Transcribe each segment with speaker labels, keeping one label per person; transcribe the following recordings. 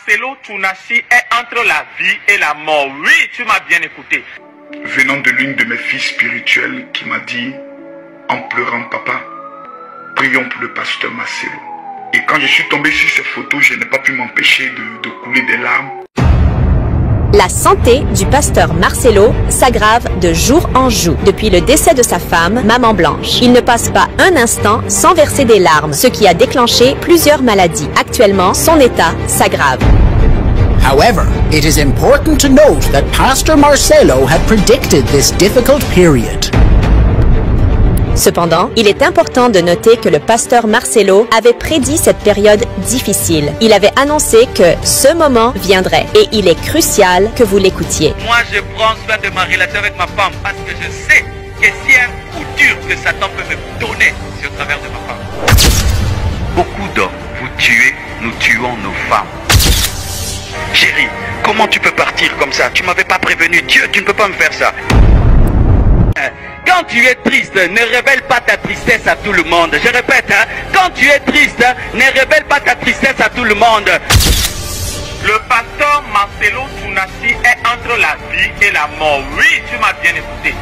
Speaker 1: Marcelo Tchounachi est entre la vie et la mort. Oui, tu m'as bien écouté.
Speaker 2: Venant de l'une de mes filles spirituelles qui m'a dit, en pleurant, papa, prions pour le pasteur Marcelo. Et quand je suis tombé sur ces photos, je n'ai pas pu m'empêcher de couler des larmes.
Speaker 3: La santé du pasteur Marcelo s'aggrave de jour en jour. Depuis le décès de sa femme, Maman Blanche, il ne passe pas un instant sans verser des larmes, ce qui a déclenché plusieurs maladies. Actuellement, son état s'aggrave.
Speaker 4: However, it is important to note that Pastor Marcelo had predicted this difficult period.
Speaker 3: Cependant, il est important de noter que le pasteur Marcelo avait prédit cette période difficile. Il avait annoncé que ce moment viendrait et il est crucial que vous l'écoutiez.
Speaker 1: Moi, je prends soin de ma relation avec ma femme parce que je sais que s'il y a un coup dur que Satan peut me donner, c'est au travers de ma femme. Beaucoup d'hommes, vous tuez, nous tuons nos femmes. Chérie, comment tu peux partir comme ça? Tu m'avais pas prévenu. Dieu, tu ne peux pas me faire ça. Quand tu es triste, ne révèle pas ta tristesse à tout le monde. Je répète, quand tu es triste, ne révèle pas ta tristesse à tout le monde. Le pasteur Marcelo Tchounachi est entre la vie et la mort. Oui, tu m'as bien écouté.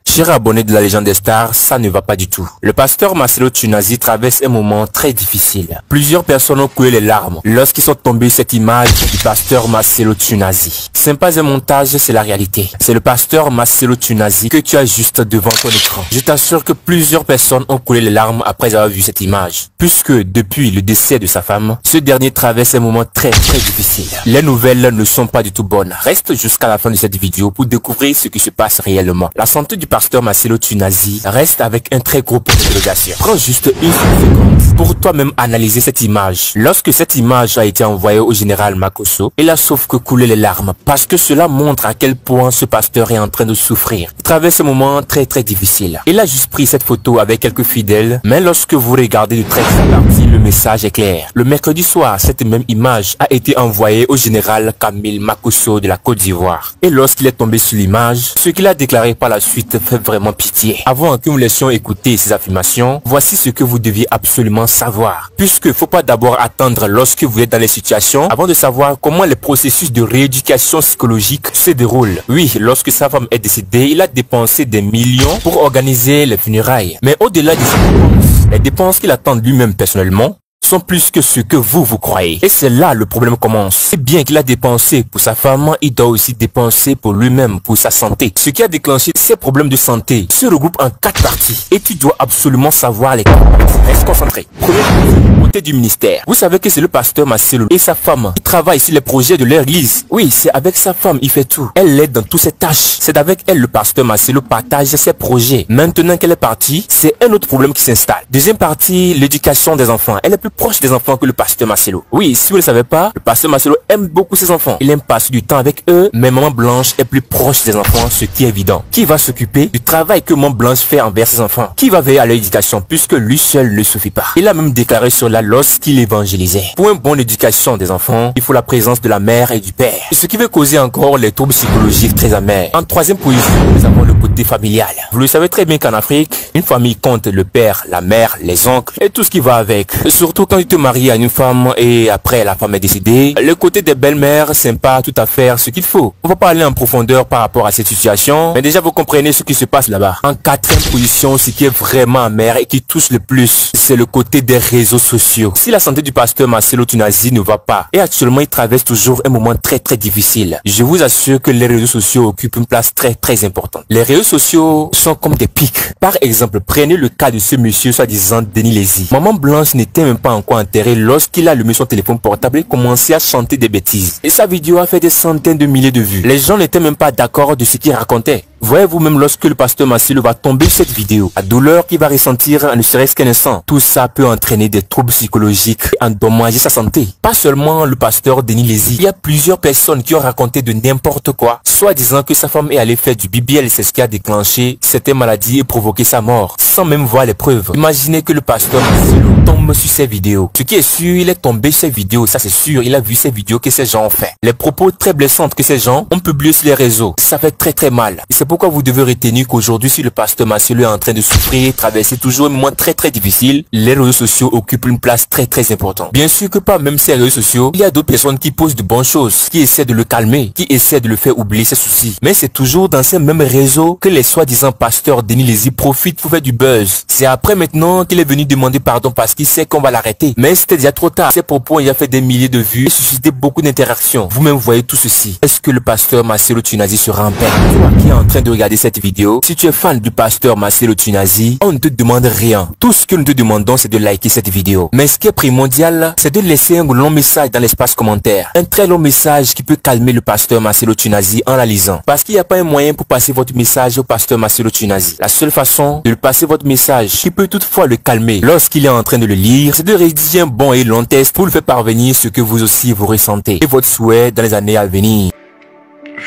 Speaker 5: Chers abonnés de la Légende des Stars, ça ne va pas du tout. Le pasteur Marcelo Tchounachi traverse un moment très difficile. Plusieurs personnes ont coulé les larmes lorsqu'ils sont tombés sur cette image du pasteur Marcelo Tchounachi. Ce n'est pas un montage, c'est la réalité. C'est le pasteur Marcelo Tchounachi que tu as juste devant ton écran. Je t'assure que plusieurs personnes ont coulé les larmes après avoir vu cette image. Puisque depuis le décès de sa femme, ce dernier traverse un moment très difficile. Les nouvelles ne sont pas du tout bonnes. Reste jusqu'à la fin de cette vidéo pour découvrir ce qui se passe réellement. La santé du pasteur Marcelo Tchounachi reste avec un très gros point d'interrogation. Prends juste une seconde pour toi-même analyser cette image. Lorsque cette image a été envoyée au général Makosso, il a sauf que coulé les larmes parce que cela montre à quel point ce pasteur est en train de souffrir. Il traverse un moment très difficile. Il a juste pris cette photo avec quelques fidèles, mais lorsque vous regardez de très partie, le message est clair. Le mercredi soir, cette même image a été envoyée au général Camille Makosso de la Côte d'Ivoire. Et lorsqu'il est tombé sur l'image, ce qu'il a déclaré par la suite fait vraiment pitié. Avant que nous laissions écouter ces affirmations, voici ce que vous deviez absolument savoir. Puisque faut pas d'abord attendre lorsque vous êtes dans les situations avant de savoir comment les processus de rééducation psychologique se déroulent. Oui, lorsque sa femme est décédée, il a dépensé des millions pour organiser les funérailles. Mais au-delà de ces dépenses, les dépenses qu'il attend lui-même personnellement sont plus que ce que vous croyez. Et c'est là le problème commence. C'est bien qu'il a dépensé pour sa femme, il doit aussi dépenser pour lui-même, pour sa santé. Ce qui a déclenché ces problèmes de santé se regroupe en 4 parties. Et tu dois absolument savoir les 4 parties. Reste concentré. Première partie, côté du ministère. Vous savez que c'est le pasteur Marcelo et sa femme qui travaillent sur les projets de leur église. Oui, c'est avec sa femme, il fait tout. Elle l'aide dans toutes ses tâches. C'est avec elle le pasteur Marcelo partage ses projets. Maintenant qu'elle est partie, c'est un autre problème qui s'installe. Deuxième partie, l'éducation des enfants. Elle est plus proche des enfants que le pasteur Marcelo. Oui, si vous ne le savez pas, le pasteur Marcelo aime beaucoup ses enfants. Il aime passer du temps avec eux, mais Maman Blanche est plus proche des enfants, ce qui est évident. Qui va s'occuper du travail que Maman Blanche fait envers ses enfants? Qui va veiller à leur éducation puisque lui seul ne suffit pas? Il a même déclaré cela lorsqu'il évangélisait. Pour une bonne éducation des enfants, il faut la présence de la mère et du père. Ce qui veut causer encore les troubles psychologiques très amers. En troisième position, nous avons le côté familial. Vous le savez très bien qu'en Afrique, une famille compte le père, la mère, les oncles et tout ce qui va avec. Surtout quand tu te maries à une femme et après la femme est décédée, le côté des belles-mères, c'est pas tout à faire ce qu'il faut. On va pas aller en profondeur par rapport à cette situation, mais déjà vous comprenez ce qui se passe là-bas. En quatrième position, ce qui est vraiment amer et qui touche le plus, c'est le côté des réseaux sociaux. Si la santé du pasteur Marcelo Tchounachi ne va pas, et actuellement il traverse toujours un moment très difficile, je vous assure que les réseaux sociaux occupent une place très importante. Les réseaux sociaux sont comme des pics. Par exemple, prenez le cas de ce monsieur soi-disant Denis Lézy. Maman Blanche n'était même pas encore enterré lorsqu'il a allumé son téléphone portable et commencé à chanter des bêtises. Et sa vidéo a fait des centaines de milliers de vues. Les gens n'étaient même pas d'accord de ce qu'il racontait. Voyez-vous même lorsque le pasteur Marcelo va tomber sur cette vidéo, la douleur qu'il va ressentir ne serait-ce qu'un instant. Tout ça peut entraîner des troubles psychologiques et endommager sa santé. Pas seulement le pasteur Denis Lézy, il y a plusieurs personnes qui ont raconté de n'importe quoi, soit disant que sa femme est allée faire du BBL et c'est ce qui a déclenché cette maladie et provoqué sa mort, sans même voir les preuves. Imaginez que le pasteur Marcelo tombe sur ces vidéos. Ce qui est sûr, il est tombé sur ces vidéos, ça c'est sûr, il a vu ces vidéos que ces gens ont fait. Les propos très blessantes que ces gens ont publiés sur les réseaux, ça fait très mal. Et c'est pourquoi vous devez retenir qu'aujourd'hui, si le pasteur Marcelo est en train de souffrir, traverser toujours un moment très difficile, les réseaux sociaux occupent une place très importante. Bien sûr que pas même ces réseaux sociaux, il y a d'autres personnes qui posent de bonnes choses, qui essaient de le calmer, qui essaient de le faire oublier ses soucis. Mais c'est toujours dans ces mêmes réseaux que les soi-disant pasteurs Denis Lézy profitent pour faire du buzz. C'est après maintenant qu'il est venu demander pardon parce qu'il sait qu'on va l'arrêter. Mais c'était déjà trop tard. Ses propos ont fait des milliers de vues et suscité beaucoup d'interactions. Vous-même voyez tout ceci. Est-ce que le pasteur Marcelo Tunazi sera en paix? Toi qui es en train de regarder cette vidéo, si tu es fan du pasteur Marcelo Tunazi, on ne te demande rien. Tout ce que nous te demandons, c'est de liker cette vidéo. Mais ce qui est primordial, c'est de laisser un long message dans l'espace commentaire. Un très long message qui peut calmer le pasteur Marcelo Tunazi en la lisant. Parce qu'il n'y a pas un moyen pour passer votre message au pasteur Marcelo Tunazi. La seule façon de lui passer votre message qui peut toutefois le calmer lorsqu'il est en train de le lire, c'est de rédiger un bon et long texte pour lui faire parvenir ce que vous aussi vous ressentez et votre souhait dans les années à venir.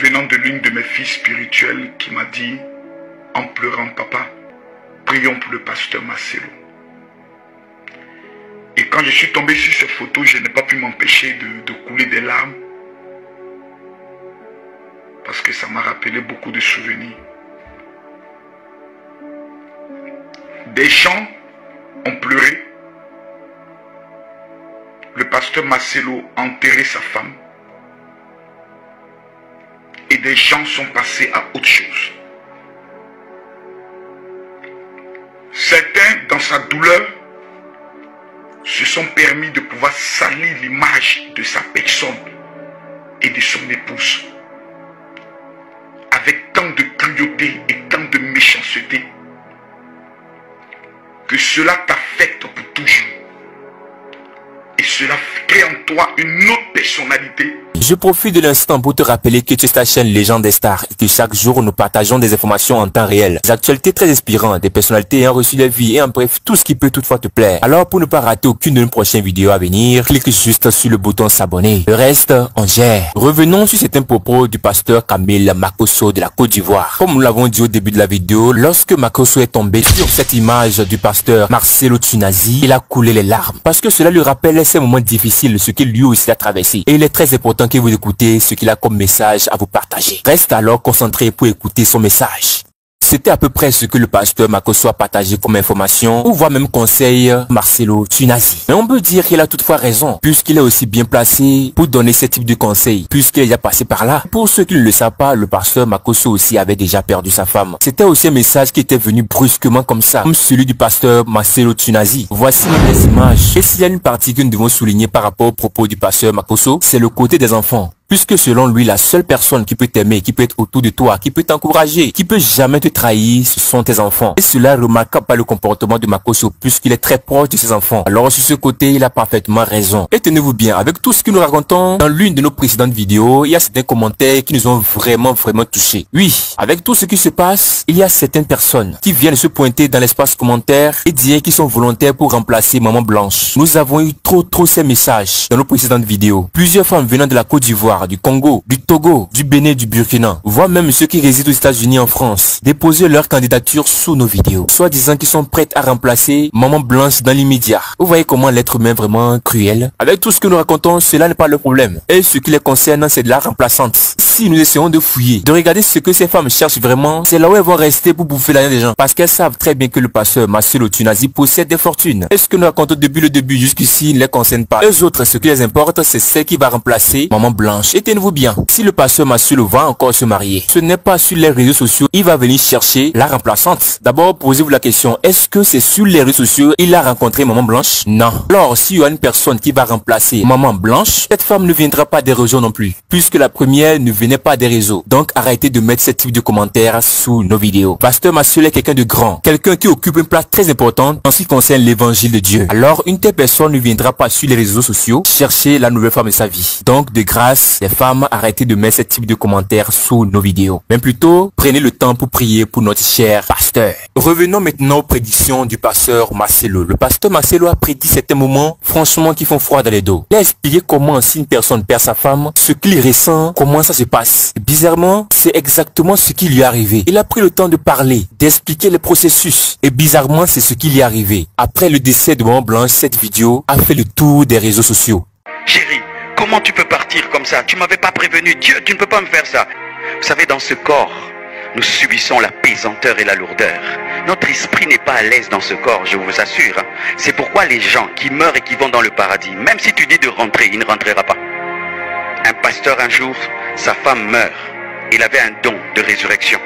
Speaker 2: Venant de l'une de mes filles spirituelles qui m'a dit, en pleurant, papa, prions pour le pasteur Marcelo. Et quand je suis tombé sur ces photos, je n'ai pas pu m'empêcher de couler des larmes. Parce que ça m'a rappelé beaucoup de souvenirs. Des gens ont pleuré. Le pasteur Marcelo a enterré sa femme. Et des gens sont passés à autre chose. Certains, dans sa douleur, se sont permis de pouvoir salir l'image de sa personne et de son épouse. Avec tant de cruauté et tant de méchanceté, que cela t'affecte pour toujours. Et cela crée en toi une autre personnalité.
Speaker 5: Je profite de l'instant pour te rappeler que tu es ta chaîne Légende des Stars et que chaque jour nous partageons des informations en temps réel, des actualités très inspirantes, des personnalités ayant reçu la vie et en bref tout ce qui peut toutefois te plaire. Alors pour ne pas rater aucune de nos prochaines vidéos à venir, clique juste sur le bouton s'abonner. Le reste, on gère. Revenons sur certains propos du pasteur Camille Makosso de la Côte d'Ivoire. Comme nous l'avons dit au début de la vidéo, lorsque Makosso est tombé sur cette image du pasteur Marcelo Tunazi, il a coulé les larmes parce que cela lui rappelle ces moments difficiles, ce qu'il lui aussi a traversé. Et il est très important que vous écoutez ce qu'il a comme message à vous partager. Reste alors concentré pour écouter son message. C'était à peu près ce que le pasteur Makosso a partagé comme information ou voire même conseil Marcelo Tunazi. Mais on peut dire qu'il a toutefois raison puisqu'il est aussi bien placé pour donner ce type de conseils puisqu'il est déjà passé par là. Pour ceux qui ne le savent pas, le pasteur Makosso aussi avait déjà perdu sa femme. C'était aussi un message qui était venu brusquement comme ça, comme celui du pasteur Marcelo Tunazi. Voici les images. Et s'il y a une partie que nous devons souligner par rapport aux propos du pasteur Makosso, c'est le côté des enfants. Puisque selon lui, la seule personne qui peut t'aimer, qui peut être autour de toi, qui peut t'encourager, qui peut jamais te trahir, ce sont tes enfants. Et cela est remarquable par le comportement de Makosso, puisqu'il est très proche de ses enfants. Alors sur ce côté, il a parfaitement raison. Et tenez-vous bien, avec tout ce que nous racontons dans l'une de nos précédentes vidéos, il y a certains commentaires qui nous ont vraiment touchés. Oui, avec tout ce qui se passe, il y a certaines personnes qui viennent se pointer dans l'espace commentaire et dire qu'ils sont volontaires pour remplacer Maman Blanche. Nous avons eu trop ces messages dans nos précédentes vidéos. Plusieurs femmes venant de la Côte d'Ivoire, du Congo, du Togo, du Bénin, du Burkina, voire même ceux qui résident aux États-Unis en France, déposer leur candidature sous nos vidéos, soit disant qu'ils sont prêts à remplacer Maman Blanche dans l'immédiat. Vous voyez comment l'être humain est vraiment cruel. Avec tout ce que nous racontons, cela n'est pas le problème. Et ce qui les concerne, c'est de la remplaçante. Si nous essayons de fouiller, de regarder ce que ces femmes cherchent vraiment, c'est là où elles vont rester pour bouffer l'argent des gens. Parce qu'elles savent très bien que le pasteur Marcelo Tunazi possède des fortunes. Et ce que nous racontons depuis le début jusqu'ici ne les concerne pas. Eux autres, ce qui les importe, c'est celle qui va remplacer Maman Blanche. Et tenez-vous bien, si le pasteur Marcelo va encore se marier, ce n'est pas sur les réseaux sociaux, il va venir chercher la remplaçante. D'abord, posez-vous la question, est-ce que c'est sur les réseaux sociaux il a rencontré Maman Blanche? Non. Alors, s'il y a une personne qui va remplacer Maman Blanche, cette femme ne viendra pas des réseaux non plus, puisque la première ne venait pas des réseaux. Donc, arrêtez de mettre ce type de commentaires sous nos vidéos. Pasteur Marcelo est quelqu'un de grand, quelqu'un qui occupe une place très importante en ce qui concerne l'évangile de Dieu. Alors, une telle personne ne viendra pas sur les réseaux sociaux chercher la nouvelle femme de sa vie. Donc, de grâce, les femmes, arrêtez de mettre ce type de commentaires sous nos vidéos. Mais plutôt, prenez le temps pour prier pour notre cher pasteur. Revenons maintenant aux prédictions du pasteur Marcelo. Le pasteur Marcelo a prédit certains moments, franchement, qui font froid dans les dos. Il a expliqué comment, si une personne perd sa femme, ce qu'il ressent, comment ça se passe. Et bizarrement, c'est exactement ce qui lui est arrivé. Il a pris le temps de parler, d'expliquer le processus. Et bizarrement, c'est ce qui lui est arrivé. Après le décès de Maman Blanche, cette vidéo a fait le tour des réseaux sociaux.
Speaker 1: Chérie, comment tu peux partir comme ça? Tu m'avais pas prévenu. Dieu, tu ne peux pas me faire ça. Vous savez, dans ce corps, nous subissons la pesanteur et la lourdeur. Notre esprit n'est pas à l'aise dans ce corps, je vous assure. C'est pourquoi les gens qui meurent et qui vont dans le paradis, même si tu dis de rentrer, il ne rentrera pas. Un pasteur un jour, sa femme meurt. Il avait un don de résurrection.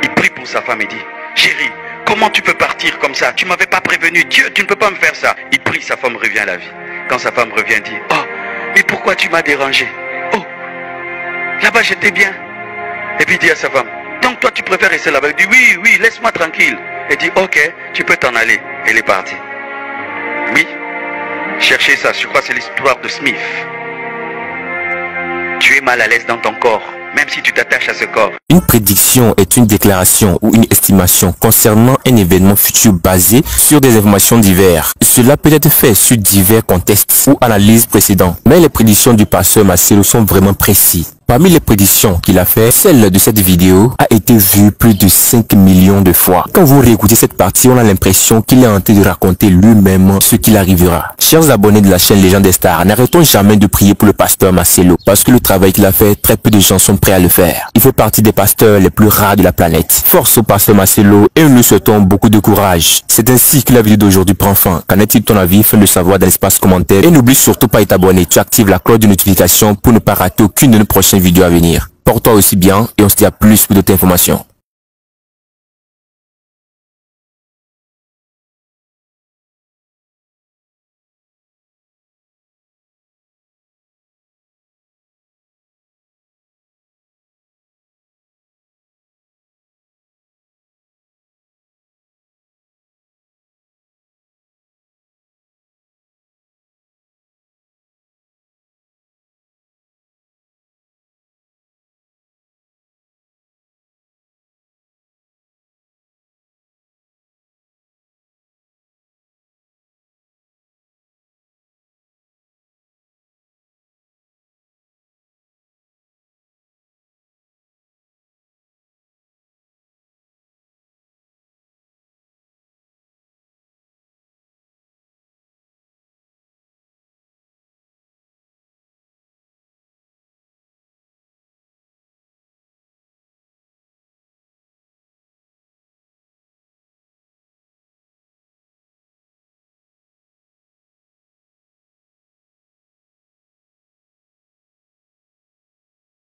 Speaker 1: Il prie pour sa femme et dit, chérie, comment tu peux partir comme ça? Tu ne m'avais pas prévenu. Dieu, tu ne peux pas me faire ça. Il prie, sa femme revient à la vie. Quand sa femme revient, dit, oh, mais pourquoi tu m'as dérangé? Oh, là-bas j'étais bien. Et puis il dit à sa femme, donc toi tu préfères rester là-bas? Il dit, oui, laisse-moi tranquille. Elle dit, ok, tu peux t'en aller. Elle est partie. Oui, cherchez ça, je crois que c'est l'histoire de Smith. Tu es mal à l'aise dans ton corps, même si tu t'attaches à ce corps.
Speaker 5: Une prédiction est une déclaration ou une estimation concernant un événement futur basé sur des informations diverses. Cela peut être fait sur divers contextes ou analyses précédentes. Mais les prédictions du pasteur Marcelo sont vraiment précises. Parmi les prédictions qu'il a fait, celle de cette vidéo a été vue plus de 5 millions de fois. Quand vous réécoutez cette partie, on a l'impression qu'il est en train de raconter lui-même ce qu'il arrivera. Chers abonnés de la chaîne Légende des Stars, n'arrêtons jamais de prier pour le pasteur Marcelo, parce que le travail qu'il a fait, très peu de gens sont prêts à le faire. Il fait partie des pasteurs les plus rares de la planète. Force au pasteur Marcelo et nous lui souhaitons beaucoup de courage. C'est ainsi que la vidéo d'aujourd'hui prend fin. Qu'en est-il de ton avis? Fais-le savoir dans l'espace commentaire. Et n'oublie surtout pas de t'abonner. Tu actives la cloche de notification pour ne pas rater aucune de nos prochaines vidéos à venir. Porte-toi aussi bien et on se dit à plus pour d'autres informations.